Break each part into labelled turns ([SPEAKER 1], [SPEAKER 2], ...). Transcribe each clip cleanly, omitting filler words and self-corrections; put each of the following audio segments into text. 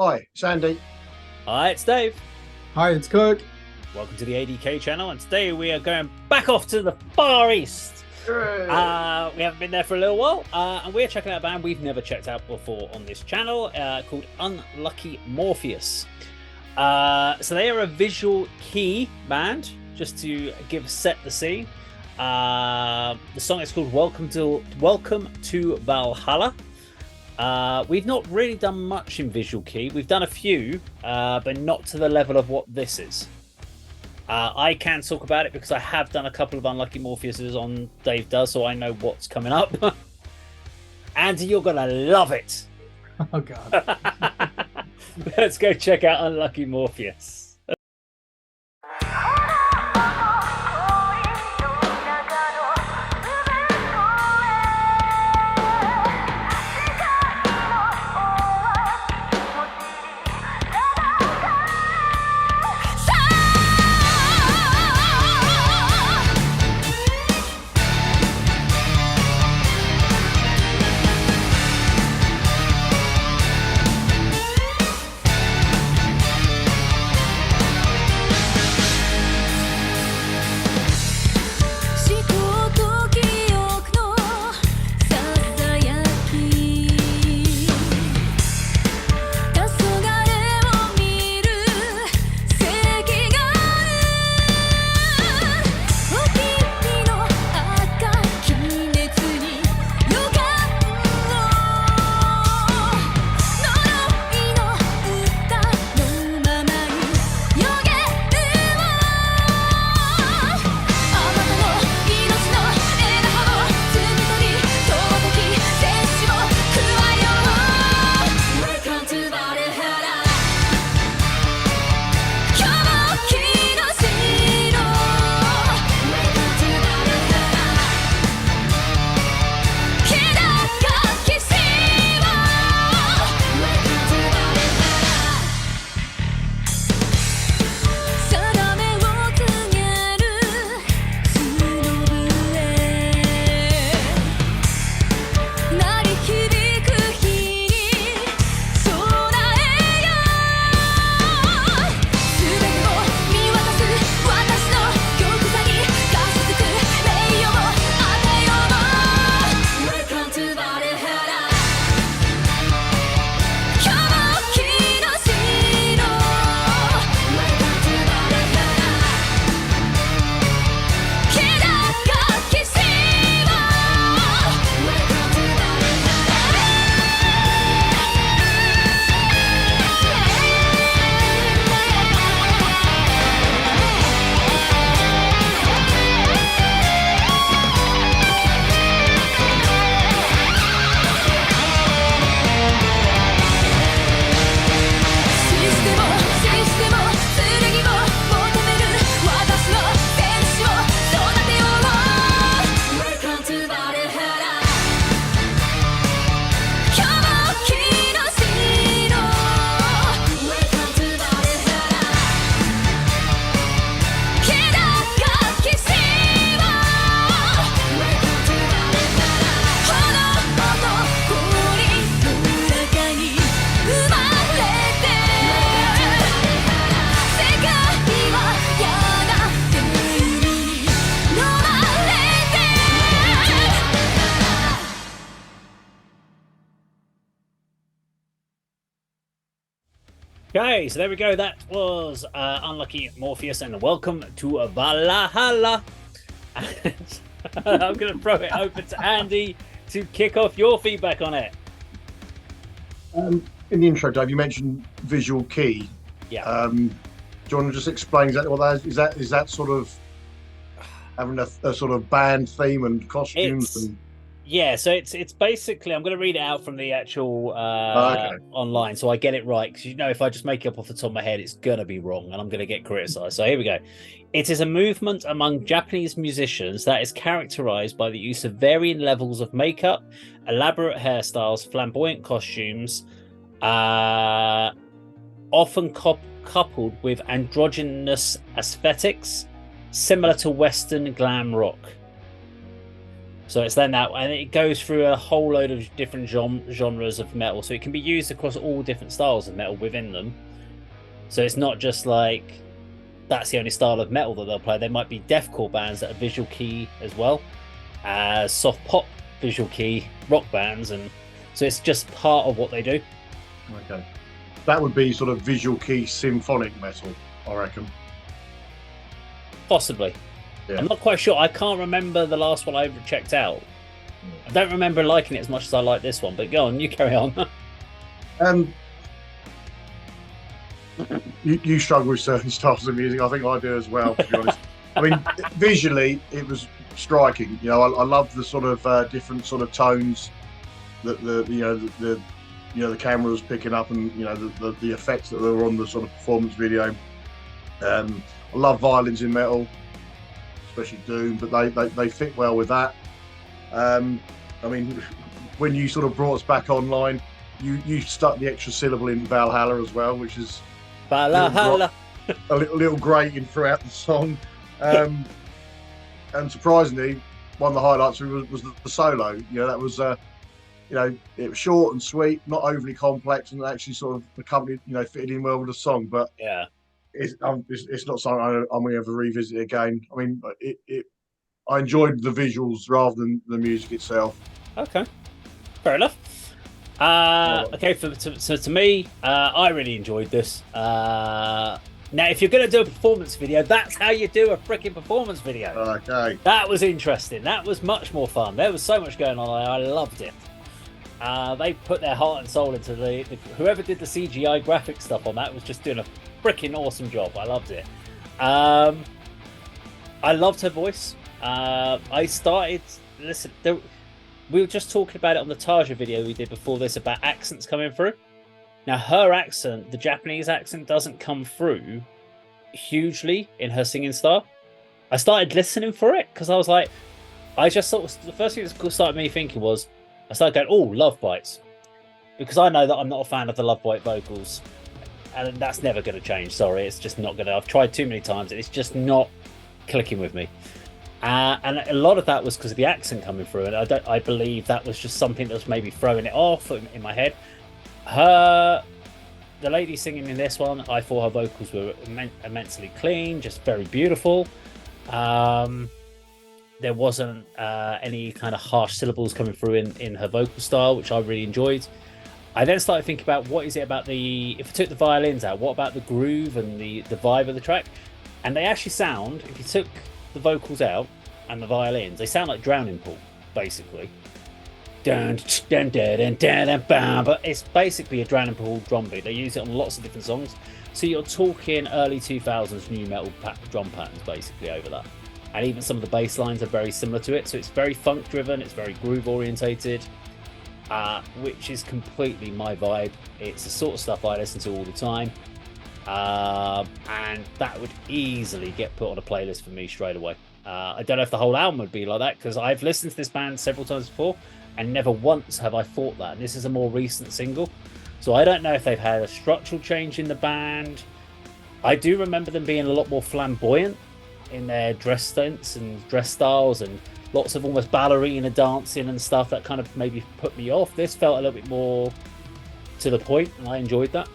[SPEAKER 1] Hi, it's Andy.
[SPEAKER 2] Hi, it's Dave.
[SPEAKER 3] Hi, it's Kirk.
[SPEAKER 2] Welcome to the A.D.K channel, and today we are going back off to the Far East. We haven't been there for a little while, and we're checking out a band we've never checked out before on this channel called Unlucky Morpheus. So they are a visual kei band, just to set the scene. The song is called Welcome to Valhalla. We've not really done much in visual kei. We've done a few, but not to the level of what this is. I can talk about it because I have done a couple of Unlucky Morpheuses on Dave Does, so I know what's coming up. Andy, you're gonna love it.
[SPEAKER 3] Oh God.
[SPEAKER 2] Let's go check out Unlucky Morpheus. Okay, so there we go. That was Unlucky Morpheus and Welcome to Valhalla. I'm going to throw it over to Andy to kick off your feedback on it.
[SPEAKER 1] In the intro, Dave, you mentioned visual kei.
[SPEAKER 2] Yeah.
[SPEAKER 1] Do you want to just explain exactly what that is? Is that sort of having a sort of band theme and costumes?
[SPEAKER 2] Yeah, so it's basically, I'm going to read it out from the actual online, so I get it right. Because if I just make it up off the top of my head, it's going to be wrong, and I'm going to get criticised. So here we go. It is a movement among Japanese musicians that is characterized by the use of varying levels of makeup, elaborate hairstyles, flamboyant costumes, often coupled with androgynous aesthetics, similar to Western glam rock. So it's then that, and it goes through a whole load of different genres of metal. So it can be used across all different styles of metal within them. So it's not just like that's the only style of metal that they'll play. There might be deathcore bands that are visual key as well as soft pop visual key rock bands, and so it's just part of what they do.
[SPEAKER 1] Okay, that would be sort of visual key symphonic metal, I reckon.
[SPEAKER 2] Possibly.
[SPEAKER 1] Yeah.
[SPEAKER 2] I'm not quite sure. I can't remember the last one I ever checked out. I don't remember liking it as much as I like this one, but go on, you carry on.
[SPEAKER 1] You struggle with certain styles of music. I think I do as well, to be honest. I mean, visually, it was striking. You know, I love the sort of different sort of tones that the camera was picking up, and the effects that were on the sort of performance video. I love violins in metal, especially doom, but they fit well with that. I mean, when you sort of brought us back online, you stuck the extra syllable in Valhalla as well, which is
[SPEAKER 2] Valhalla.
[SPEAKER 1] a little grating throughout the song. And surprisingly, one of the highlights was the solo. You know, that was it was short and sweet, not overly complex, and actually sort of accompanied, fitted in well with the song. But
[SPEAKER 2] Yeah,
[SPEAKER 1] it's not something I'm going to ever revisit again. I mean, I enjoyed the visuals rather than the music itself.
[SPEAKER 2] okay, fair enough. Okay, so to me, I really enjoyed this. Now, if you're going to do a performance video, that's how you do a freaking performance video.
[SPEAKER 1] Okay.
[SPEAKER 2] That was interesting. That was much more fun. There was so much going on. I loved it. They put their heart and soul into the whoever did the CGI graphic stuff on that was just doing a freaking awesome job. I loved it. I loved her voice. I started listen. We were just talking about it on the Taja video we did before this about accents coming through. Now, her accent, the Japanese accent, doesn't come through hugely in her singing style. I started listening for it because I was like, I just thought the first thing that started me thinking was, I started going, oh, love bites. Because I know that I'm not a fan of the love bite vocals. And that's never going to change. Sorry, it's just not going to. I've tried too many times. It's just not clicking with me. And a lot of that was because of the accent coming through. And I believe that was just something that was maybe throwing it off in my head. The lady singing in this one, I thought her vocals were immensely clean, just very beautiful. There wasn't any kind of harsh syllables coming through in her vocal style, which I really enjoyed. I then started thinking about what is it about if I took the violins out, what about the groove and the vibe of the track? And they actually sound, if you took the vocals out and the violins, they sound like Drowning Pool, basically. Dun, dun, dun, dun, dun, dun, bam. But it's basically a Drowning Pool drum beat. They use it on lots of different songs. So you're talking early 2000s new metal drum patterns basically over that. And even some of the bass lines are very similar to it. So it's very funk driven, it's very groove orientated, which is completely my vibe. It's the sort of stuff I listen to all the time. And that would easily get put on a playlist for me straight away. I don't know if the whole album would be like that, because I've listened to this band several times before and never once have I thought that. And this is a more recent single, so I don't know if they've had a structural change in the band. I do remember them being a lot more flamboyant in their dress stunts and dress styles, and lots of almost ballerina dancing and stuff that kind of maybe put me off. This felt a little bit more to the point, and I enjoyed that.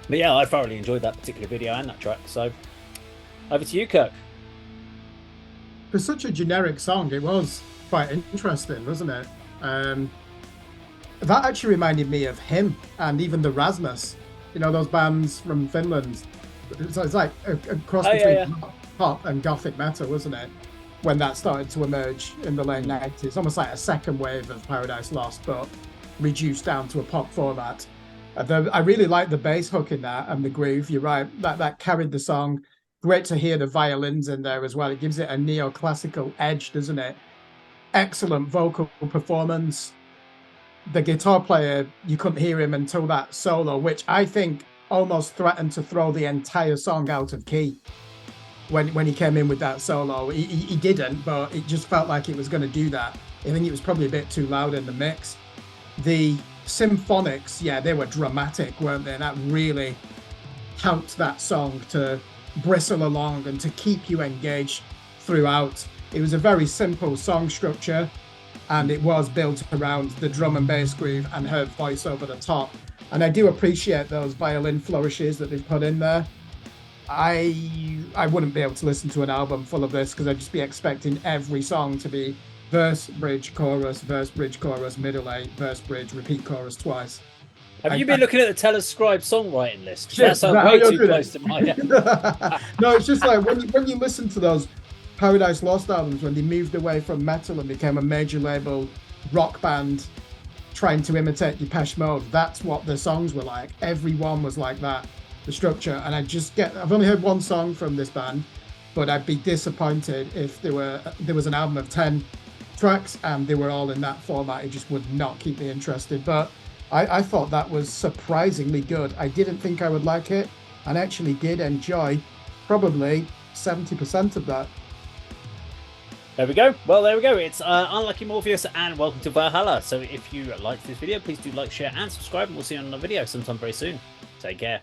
[SPEAKER 2] But yeah, I thoroughly enjoyed that particular video and that track. So over to you, Kirk.
[SPEAKER 3] For such a generic song, it was quite interesting, wasn't it? That actually reminded me of him and even the Rasmus, those bands from Finland. It's like a cross between pop and gothic metal, wasn't it? When that started to emerge in the late 90s, almost like a second wave of Paradise Lost, but reduced down to a pop format. I really like the bass hook in that and the groove. You're right, that carried the song. Great to hear the violins in there as well. It gives it a neoclassical edge, doesn't it? Excellent vocal performance. The guitar player, you couldn't hear him until that solo, which I think almost threatened to throw the entire song out of key. When he came in with that solo, he didn't, but it just felt like it was going to do that. I think it was probably a bit too loud in the mix. The symphonics, they were dramatic, weren't they? And that really helped that song to bristle along and to keep you engaged throughout. It was a very simple song structure. and it was built around the drum and bass groove and her voice over the top. And I do appreciate those violin flourishes that they've put in there. I wouldn't be able to listen to an album full of this because I'd just be expecting every song to be verse, bridge, chorus, middle eight, verse, bridge, repeat chorus twice.
[SPEAKER 2] Have you been looking at the Telescribe songwriting list? That sounds way too close to mine.
[SPEAKER 3] No, it's just like when you listen to those Paradise Lost albums, when they moved away from metal and became a major label rock band trying to imitate Depeche Mode, that's what the songs were like. Every one was like that, the structure. And I've only heard one song from this band, but I'd be disappointed if there was an album of 10 tracks and they were all in that format. It just would not keep me interested. But I thought that was surprisingly good. I didn't think I would like it, and actually did enjoy probably 70% of that.
[SPEAKER 2] There we go. Well, there we go. It's Unlucky Morpheus and welcome to Valhalla. So if you liked this video, please do like, share and subscribe, and we'll see you on another video sometime very soon. Take care.